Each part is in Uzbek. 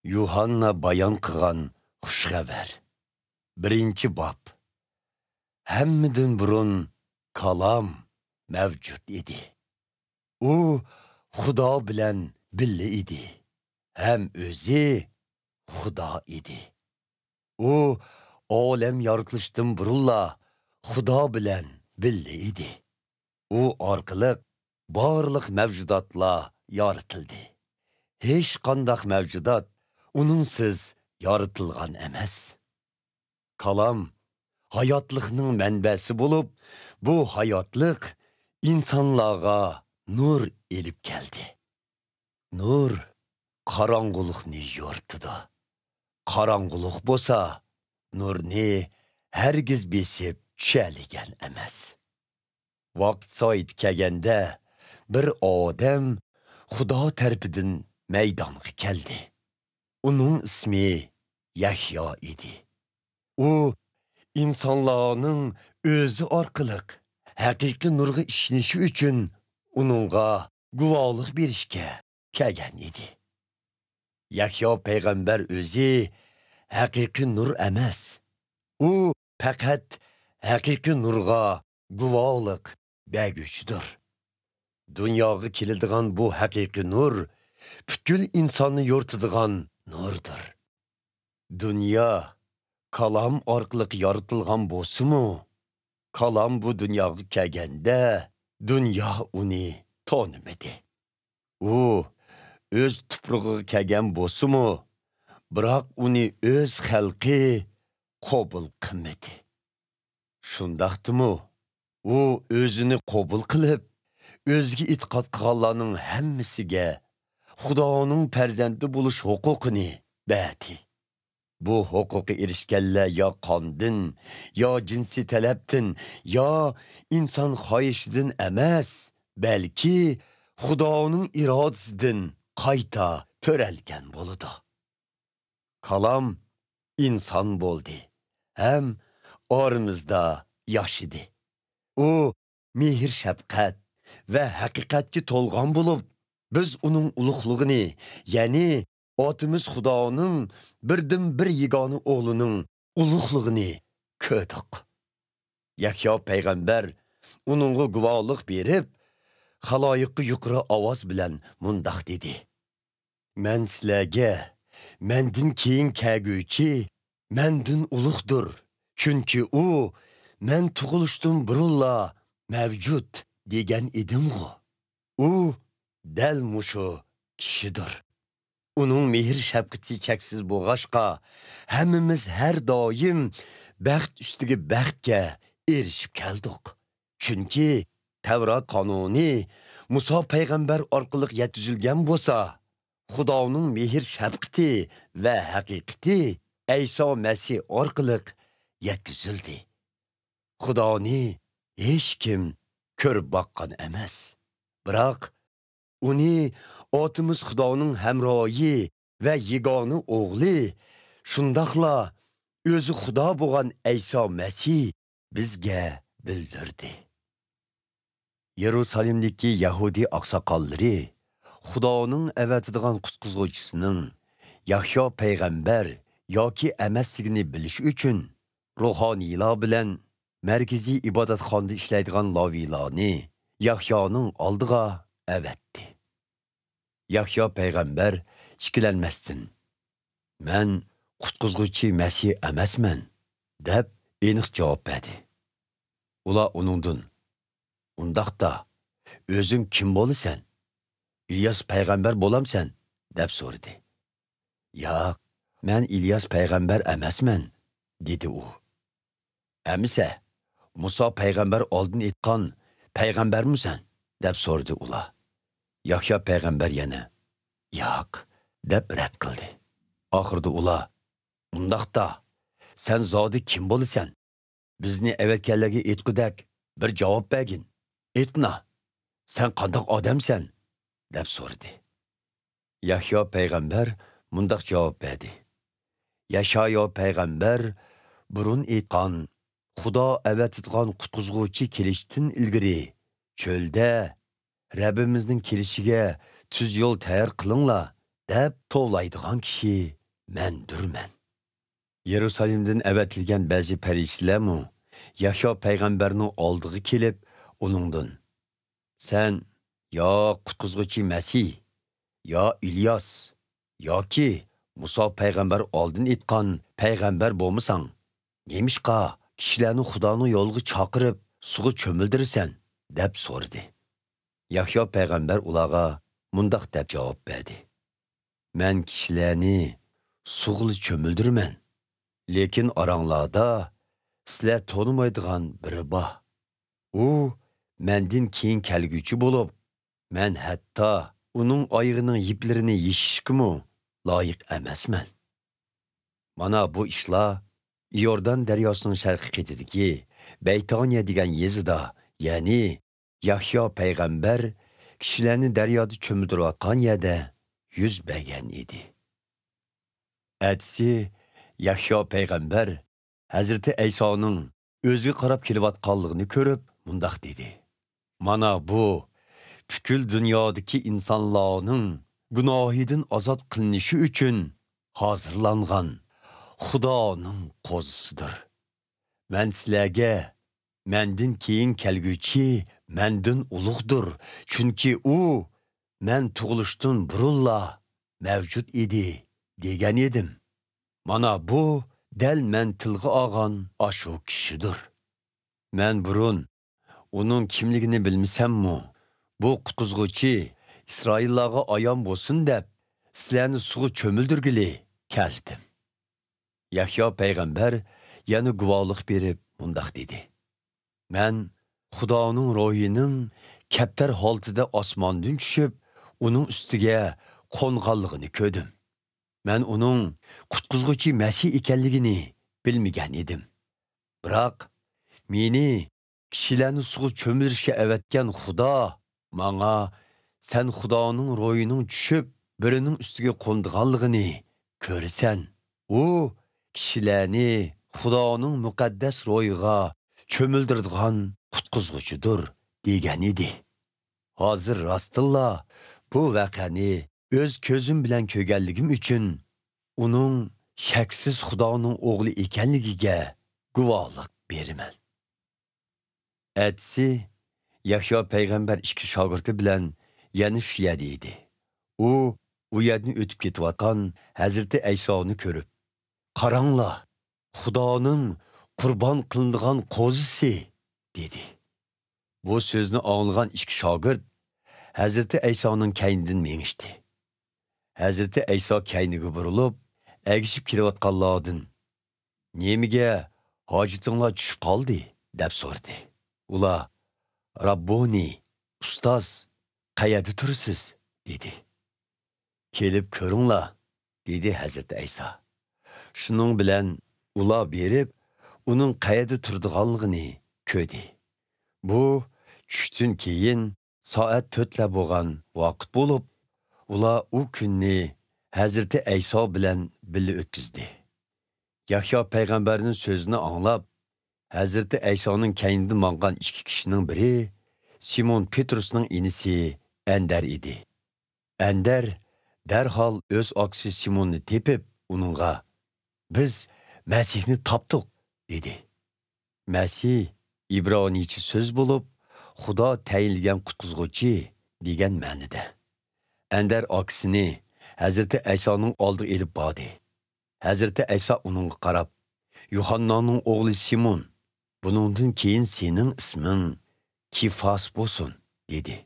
Yuhanna bayon qilgan xushxabar. Birinchi bob. Hammadan burun kalom mavjud edi. U Xudo bilan birga edi. Ham o'zi Xudo edi. U olam yoritilishdan burunla Xudo bilan birga edi. U orqali barliq mavjudotlar yoritildi. Hech qanday mavjudot uningsiz yoritilgan emas. Kalom hayotlikning manbasi bo'lib, bu hayotlik insonlarga nur elib keldi. Nur qorong'ulikni yo'rtidi. Qorong'ulik bo'lsa, nurni hargiz besib tushaligan emas. Vaqt soat kelganda bir odam Xudo tarafidan maydonga keldi. Uning ismi Yahyo edi. U insonlarning o'zi orqali haqiqiy nurga ishonishi uchun uningga guvohlik berishga kelgan edi. Yahyo payg'ambar o'zi haqiqiy nur emas. U faqat haqiqiy nurga guvohlik berguchidir. Dunyoga keladigan bu haqiqiy nur butkul insonni yo'rtadigan nurdir. Dunyo kalom orqali yoritilgan bo'lsa-mu, kalom bu dunyoga kelganda dunyo uni tanimadi. U o'z tuprog'iga kelgan bo'lsa-mu, biroq uni o'z xalqi qabul qilmadi. Shundaqdimi, u o'zini qabul qilib, o'ziga e'tiqod qilganlarning hammasiga Xudoning farzandi bo'lish huquqini berdi. Bu huquqqa erishganlar yo qondan, yo jinsiy talabdan, yo inson xohishidan emas, balki Xudoning irodasidan qayta to'ralgan bo'ldi. Kalom inson bo'ldi, ham oramizda yashidi. U mehr shafqat va haqiqatga to'lgan bo'lib, biz uning ulug'ligini, ya'ni otimiz Xudoning birdan bir yegona o'g'lining ulug'ligini ko'rdik. Yahyo payg'ambar uningga guvohlik berib, xaloyiqqa yuqori ovoz bilan mundoq dedi: "Men sizlarga mendan keyin kelguvchi mendan ulug'dir, chunki u men tug'ilishdan burunla mavjud degan edim-ku. U dal mushu kishidir. Uning mehr shafqati cheksiz bo'lg'ashqa, hammamiz har doim baxt ustiga baxtga erishib keldik. Chunki Tavrat qonuni Muso payg'ambar orqali yetkazilgan bo'lsa, Xudoning mehr shafqati va haqiqati Ayso Masih orqali yetkazildi. Xudoni hech kim ko'rib boqqan emas. Biroq uni otimiz Xudoning hamroyi va yegona o'g'li, shundaqla o'zi Xudo bo'lgan Ayso Masih bizga bildirdi. Yerusalimdagi Yahudi oqsoqollari Xudoning avatadigan qutqizuvchisining Yahyo payg'ambar yoki emasligini bilish uchun ruhoniylar bilan markaziy ibodatxonada ishlaydigan laviylarni Yahyoning oldiga avatdi. Yahyo payg'ambar ikkilanmasdan "Men qutqizuvchi Masih emasman" deb aniq javob berdi. Ular uningdan "Undaqda o'zing kim bo'lasan? İlyas payg'ambar bo'lamsan?" deb so'radi. "Yo'q, men İlyas payg'ambar emasman" dedi u. "Amisa, Muso payg'ambar oldin aytgan payg'ambarmisan?" deb so'radi ular. Yahyo payg'ambar yana "Yo'q" deb rad qildi. Oxirida ular "Undaqda sen zodi kim bo'lasan? Bizni avatganlarga aytqudak bir javob bergin. Aytna, sen qandoq odamsan?" deb so'radi. Yahyo payg'ambar mundoq javob berdi: "Yashayo payg'ambar burun aytgan Xudo avatitgan qutqizuvchi kelishdan ilgari cho'lda Rabbimizning kelishiga tuz yo'l tayyor qilinglar deb to'laydigan kishi mendurman. Yerusalimdan avatilgan ba'zi farishtalarmu Yahyo payg'ambarning oldiga kelib, uningdan: "Sen yo qutqizuvchi Masih, yo İlyas, yoki Musa payg'ambar oldin aytgan payg'ambar bo'lmasang, nemishqa kishilarni Xudoning yo'liga chaqirib, suvga cho'mildirsan?" deb so'radi. Yahyo payg'ambar ularga mundaq deb javob berdi: "Men kishilarni suvga cho'mildirman. Lekin oranglarda sizlar tanımaydigan biri bor. U mendin keyin kelgüchi bo'lib, men hatto uning oyog'ining yiplarini yeshishga loyiq emasman." Mana bu ishlar Yordan daryosining sharqi qetidagi Beytaniya degan yezida, ya'ni Yahyo payg'ambar kishilarni daryoda cho'mildirayotgan yerda yuz bergan edi. Atsi Yahyo payg'ambar Hazreti Aysoning o'ziga qarab kelayotganligini ko'rib, mundaq dedi: "Mana bu bütün dünyadaki insanların gunohidan ozod qilinishi uchun hozirlangan Xudoning qo'zisidir. Men sizlarga mendin keyin kelgüchi mendin ulug'dir, chunki u men tug'ilishdan burunla mavjud edi degan edim. Mana bu dal men tilga olgan ashu kishidir. Men burun uning kimligini bilmasammi, bu qutqizguvchi İsraillarga ayon bo'lsin deb sizlarni suvga cho'mildirgili keldim." Yahyo payg'ambar yana guvohlik berib mundaq dedi: "Men Xudoning rohining kaptar holatida osmondan tushib, uning ustiga qo'nganligini ko'rdim. Men uning qutqizguvchi Masih ekanligini bilmagan edim. Biroq meni kishilarni suvga cho'milishga avatgan Xudo manga sen Xudoning rohining tushib, birining ustiga qo'nganligini ko'rsan. U kishilarni Xudoning muqaddas rohiga cho'mildiradigan qutqizguvchidir degan edi. Hozir rostilla bu voqeani o'z ko'zim bilan ko'rganligim uchun uning shaksiz Xudoning o'g'li ekanligiga guvohlik beraman." Atsi Yahyo payg'ambar ikki shogirdi bilan yana shu yerda edi. U yerdan o'tib ketayotgan Hazreti Aysoni ko'rib: "Qaranglar, Xudoning qurbon qilinadigan qo'zisi" dedi. Bu so'zni anglagan ikki shogird Hazreti Aysoning kaynidan mengishdi. Hazreti Ayso kayniga burilib, agishib kelayotganlardan: "Nemiga hojitinglar tushib qoldi?" deb so'radi. Ular: "Rabboni, ustoz, qayerda tursiz?" dedi. "Kelib ko'ringlar" dedi Hazreti Ayso. Shuning bilan ular berib, uning qayerda turdiganligini ko'rdi. Bu tushdan keyin soat 4lar bo'lgan vaqt bo'lib, ular u kunni Hazreti Ayso bilan birga o'tkazdi. Yahyo payg'ambarning so'zini anglab, Hazreti Aysoning kaynidan mangan ikki kishining biri Simon Petrusning inisi Ender edi. Ender darhol o'z oksi Simonni tepib, uningga: "Biz Masihni topdik" dedi. Masih İbranicha so'z bo'lib, Xudo tayinlagan qutqizguvchi degan ma'noda. Ender oksini Hazreti Aysoning oldiga elib bordi. Hazreti Ayso uningga qarab: "Yuhannaning o'g'li Simon, buningdan keyin sening isming Kifas bo'lsin" dedi.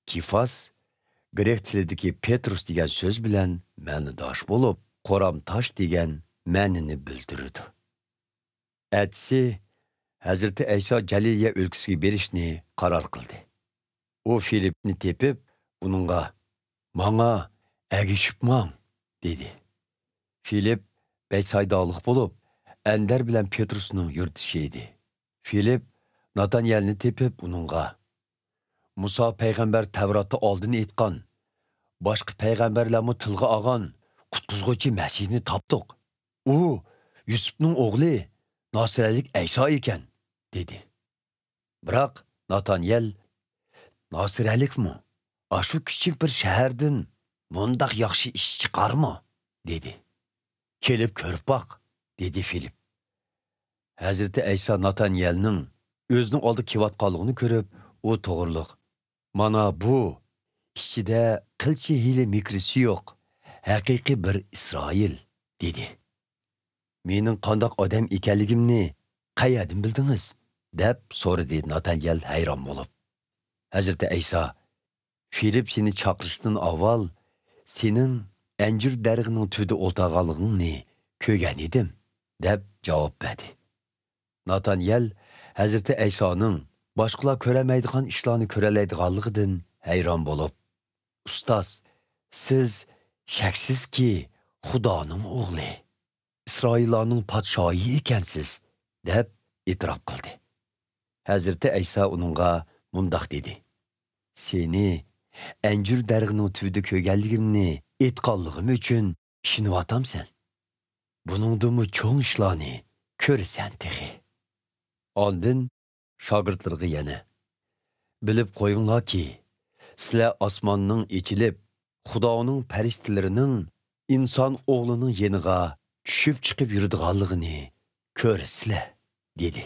Kifas grek tilidagi Petrus degan so'z bilan ma'nodosh bo'lib, qo'ram tosh degan ma'nini bildiradi. Atsi Hazreti Ayso Jaliliya o'lkasiga berishni qaror qildi. U Filipni tepib, uningga: "Manga agishib mang" dedi. Filip Beysaydalik bo'lib, Ender bilan Petrusning yurtishi edi. Filip Nataniyelni tepib, uningga: "Musa payg'ambar Tavrotda oldin aytgan, boshqa payg'ambarlarni tilga olgan qutqizguvchi Masihni topdik. U Yusufning o'g'li Nasiralik Ayso ekan" dedi. Biroq Nataniyel: "Nasiralikmi? Ashu kichik bir shahardan Mundaq yaxşı iş chiqarmi? dedi. Kelib ko'rib baq, dedi Filip. Hazreti Aysa Natanyelning o'zining oldi kelayotganligini ko'rib, u to'g'riliq. Mana bu ichida qilchi hili mikrisi yo'q, haqiqiy bir Isroil, dedi. Mening qandoq odam ekanligimni qayerdan bildingiz? deb so'radi Natanyel hayron bo'lib. Hazreti Aysa, Filip seni chaqirishdan avval senin anjir darig'ining tubida o'tirganligingni ko'rgan edim, deb javob berdi. Natanyel Hazreti Aysoning boshqalar ko'ramaydigan ishlarni ko'ralaydiganligidan hayron bo'lib, "Ustoz, siz shaksizki Xudoning o'g'li, Isroillarning podshohi ekansiz", deb e'tirof qildi. Hazreti Ayso uningga mundoq dedi: "Seni anjir darig'ining tubida ko'rganligimni aytganligim uchun ishinyaptamsan. Buningdimi cho'ng ishlarni ko'rsan texi." Ondan shogirdlarga yana: "Bilib qo'yinglarki, sizlar osmonning ichilib, Xudoning faristalarining inson o'g'lining yeniga tushib chiqib yuradiganligini ko'rsizlar", dedi.